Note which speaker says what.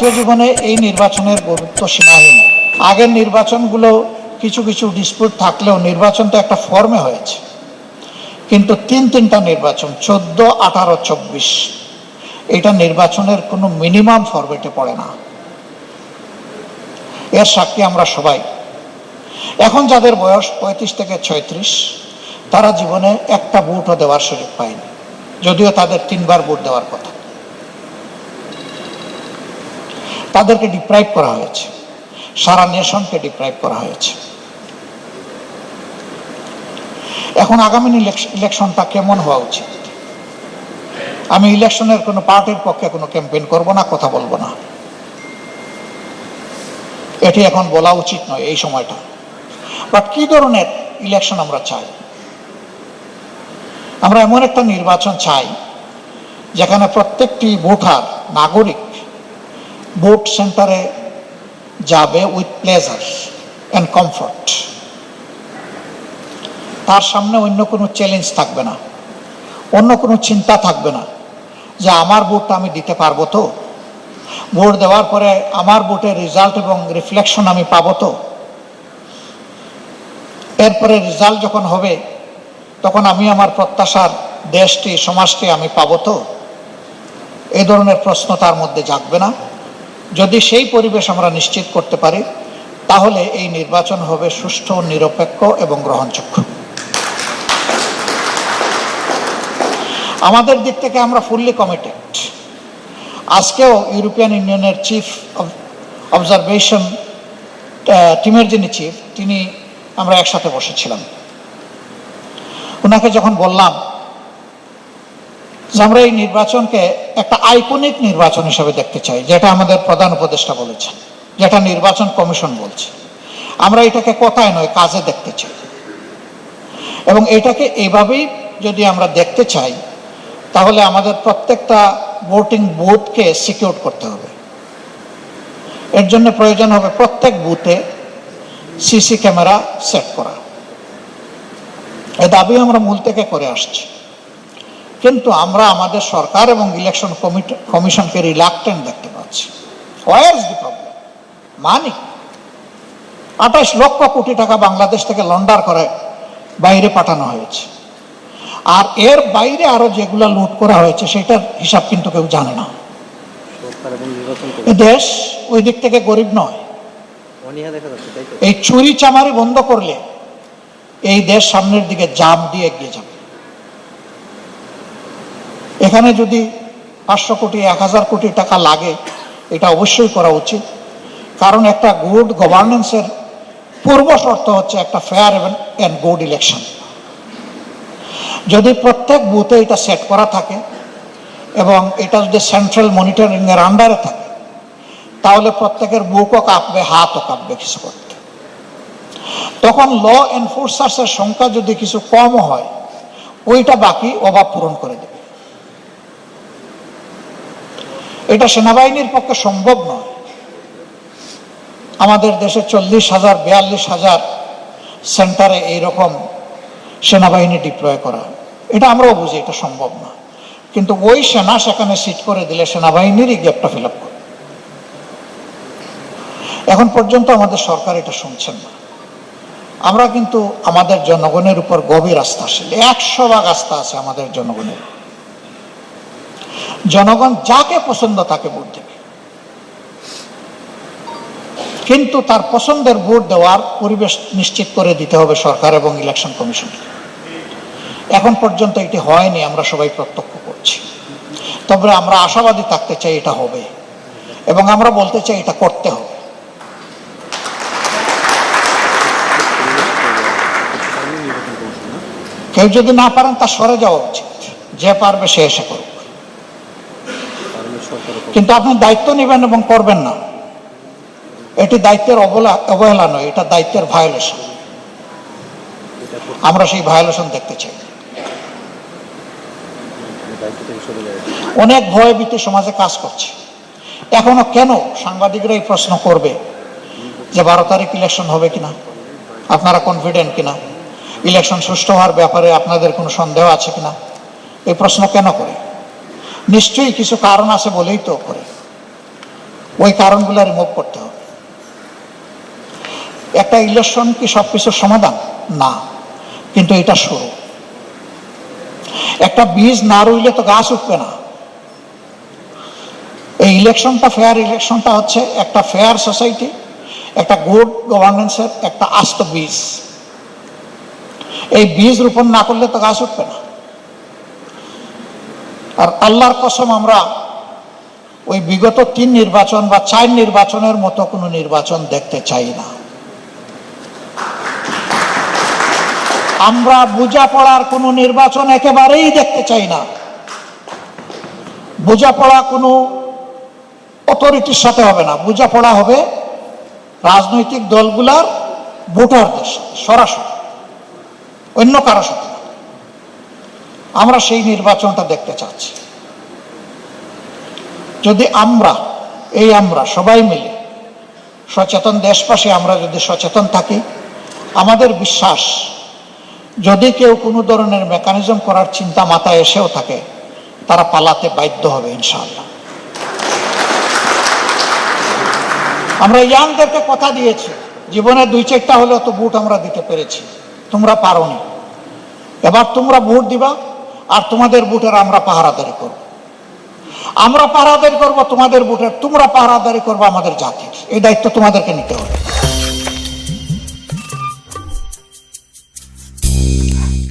Speaker 1: ছাত্র জীবনে এই নির্বাচনের গুরুত্ব সীমাহীন। আগের নির্বাচনগুলো কিছু কিছু ডিসপিউট থাকলেও নির্বাচনটা একটা ফর্মে হয়েছে, কিন্তু তিনটা নির্বাচন 14, 18, 24 এটা নির্বাচনের কোনো মিনিমাম ফরম্যাটে পড়ে না। এর সাক্ষী আমরা সবাই। এখন যাদের বয়স 35 থেকে 36 তারা জীবনে একটা ভোটও দেওয়ার সুযোগ পায়নি, যদিও তাদের 3বার ভোট দেওয়ার কথা। তাদেরকে ডিপ্রাইভ করা হয়েছে, সারা নেশনকে ডিপ্রাইভ করা হয়েছে। এখন আগামী ইলেকশনটা কেমন হওয়া উচিত? আমি ইলেকশনের কোনো পার্টির পক্ষে কোনো ক্যাম্পেইন করব না, কথা বলবো না, এটি এখন বলা উচিত নয় এই সময়টা। বাট কি ধরনের ইলেকশন আমরা চাই? আমরা এমন একটা নির্বাচন চাই যেখানে প্রত্যেকটি ভোটার, নাগরিক ভোট সেন্টারে যাবে উইথ প্লেজার অ্যান্ড কমফর্ট। তার সামনে অন্য কোনো চ্যালেঞ্জ থাকবে না, অন্য কোনো চিন্তা থাকবে না যে আমার ভোটটা আমি দিতে পারবো তো, ভোট দেওয়ার পরে আমার ভোটের রেজাল্ট এবং রিফ্লেকশন আমি পাবো তো, এরপরে রেজাল্ট যখন হবে তখন আমি আমার প্রত্যাশার দেশটি, সমাজটি আমি পাবো তো। এই ধরনের প্রশ্ন তার মধ্যে জাগবে না। যদি সেই পরিবেশ আমরা নিশ্চিত করতে পারি তাহলে এই নির্বাচন হবে সুষ্ঠু, নিরপেক্ষ এবং গ্রহণযোগ্য। আমাদের দিক থেকে আমরা ফুললি কমিটেড। আজকেও ইউরোপিয়ান ইউনিয়নের চিফ অবজারভেশন টিমের যিনি চিফ, আমরা একসাথে বসেছিলাম। ওনাকে যখন বললাম যে আমরা এই নির্বাচনকে একটা আইকনিক নির্বাচন হিসেবে দেখতে চাই, যেটা আমাদের প্রধান উপদেষ্টা বলেছেন, যেটা নির্বাচন কমিশন বলছে, আমরা এটাকে কথায় নয় কাজে দেখতে চাই। এবং এটাকে এইভাবেই যদি আমরা দেখতে চাই তাহলে আমাদের প্রত্যেকটা ভোটিং বুথকে সিকিউর করতে হবে। এর জন্য প্রয়োজন হবে প্রত্যেক বুথে সিসি ক্যামেরা সেট করা। এই দাবি আমরা মূল থেকে করে আসছি, কিন্তু আমরা আমাদের সরকার এবং ইলেকশন কমিশনকে রিলাক্টেন্ট দেখতে পাচ্ছি। Where is the problem? মানি 28 লক্ষ কোটি টাকা বাংলাদেশ থেকে লন্ডার করে বাইরে পাঠানো হয়েছে, আর এর বাইরে আরো যেগুলো লুট করা হয়েছে সেটার হিসাব কিন্তু কেউ জানে না। দেশ ওই দিক থেকে গরিব নয়। এই চুরি চামারি বন্ধ করলে এই দেশ সামনের দিকে জাম দিয়ে এগিয়ে যাবে। এখানে যদি 500 কোটি 1000 কোটি টাকা লাগে এটা অবশ্যই করা উচিত, কারণ একটা গুড গভর্নেন্সের পূর্ব শর্ত হচ্ছে একটা ফেয়ার এন্ড গুড ইলেকশন। যদি প্রত্যেক বুথে এটা সেট করা থাকে এবং এটা যদি সেন্ট্রাল মনিটরিং এর আন্ডারে থাকে তাহলে প্রত্যেকের বুকও কাঁপবে, হাতও কাঁপবে কিছু করতে। তখন ল এনফোর্সার্সের সংখ্যা যদি কিছু কমও হয় ওইটা বাকি অভাব পূরণ করে দেবে। এটা সেনাবাহিনীর পক্ষে সম্ভব নয়। আমাদের দেশে 40,000 42,000 সেন্টারে এইরকম সেনাবাহিনী ডিপ্লয় করা, এটা আমরাও বুঝি এটা সম্ভব না। কিন্তু ওই সেনা সেখানে সিট করে দিলে সেনাবাহিনীরই গ্যাপটা ফিল আপ করে। এখন পর্যন্ত আমাদের সরকার এটা শুনছেন না। আমরা কিন্তু আমাদের জনগণের উপর গভীর আস্থাশীল, 100% আস্থা আছে আমাদের জনগণের। জনগণ যাকে পছন্দ তাকে ভোট দেবে, কিন্তু তার পছন্দের ভোট দেওয়ার পরিবেশ নিশ্চিত করে দিতে হবে সরকার এবং ইলেকশন কমিশনকে। এখন পর্যন্ত এটি হয়নি, আমরা সবাই প্রত্যক্ষ করছি। তবে আমরা আশাবাদী থাকতে চাই এটা হবে, এবং আমরা বলতে চাই এটা করতে হবে। কেউ যদি না পারেন তা সরে যাওয়া উচিত, যে পারবে সে এসে করুক। কিন্তু আপনি দায়িত্ব নেবেন এবং করবেন না, এটি দায়িত্বের অবহেলা নয়, এটা দায়িত্বের ভায়োলেশন। আমরা সেই ভায়োলেশন দেখতে চাই। অনেক ভয়ভীতি সমাজে কাজ করছে। এখনো কেন সাংবাদিকরা এই প্রশ্ন করবে যে 12 তারিখ ইলেকশন হবে কিনা, আপনারা কনফিডেন্ট কিনা, ইলেকশন সুষ্ঠু হওয়ার ব্যাপারে আপনাদের কোনো সন্দেহ আছে কিনা? এই প্রশ্ন কেন করে? নিশ্চয়ই কিছু কারণ আছে বলেই তো করে। ওই কারণগুলো রিমুভ করতে হবে। একটা ইলেকশন কি সবকিছুর সমাধান? না, কিন্তু এটা শুরু। একটা বীজ না রইলে তো গাছ উঠবে না। এই ইলেকশনটা, ফেয়ার ইলেকশনটা হচ্ছে একটা ফেয়ার সোসাইটি, একটা গুড গভর্নেন্সের একটা আস্ত বীজ। এই বীজ রোপণ না করলে তো গাছ উঠবে না। আর আল্লাহর কসম, আমরা ওই বিগত 3 নির্বাচন বা 4 নির্বাচনের মতো কোনো নির্বাচন দেখতে চাই না। আমরা বোঝাপড়ার কোনো নির্বাচন একেবারেই দেখতে চাই না। বোঝাপড়া কোনো অথরিটির সাথে হবে না, বোঝাপড়া হবে রাজনৈতিক দলগুলার ভোটারদের সাথে সরাসরি, অন্য কারো সাথে। আমরা সেই নির্বাচনটা দেখতে চাচ্ছি। যদি আমরা সবাই মিলে সচেতন দেশবাসী, আমরা যদি সচেতন থাকি, আমাদের বিশ্বাস, যদি কেউ কোনো ধরনের মেকানিজম করার চিন্তা মাথায় এসেও থাকে, তারা পালাতে বাধ্য হবে ইনশাআল্লাহ। আমরা ইয়াংদেরকে কথা দিয়েছি, জীবনে 2-4টা হলেও তো ভোট আমরা দিতে পেরেছি, তোমরা পারোনি। এবার তোমরা ভোট দিবা, আর তোমাদের ভোটের আমরা পাহারাদারি করব। আমরা পাহারাদারি করব তোমাদের ভোটের, তোমরা পাহারাদারি করবো আমাদের জাতির। এই দায়িত্ব তোমাদেরকে নিতে হবে।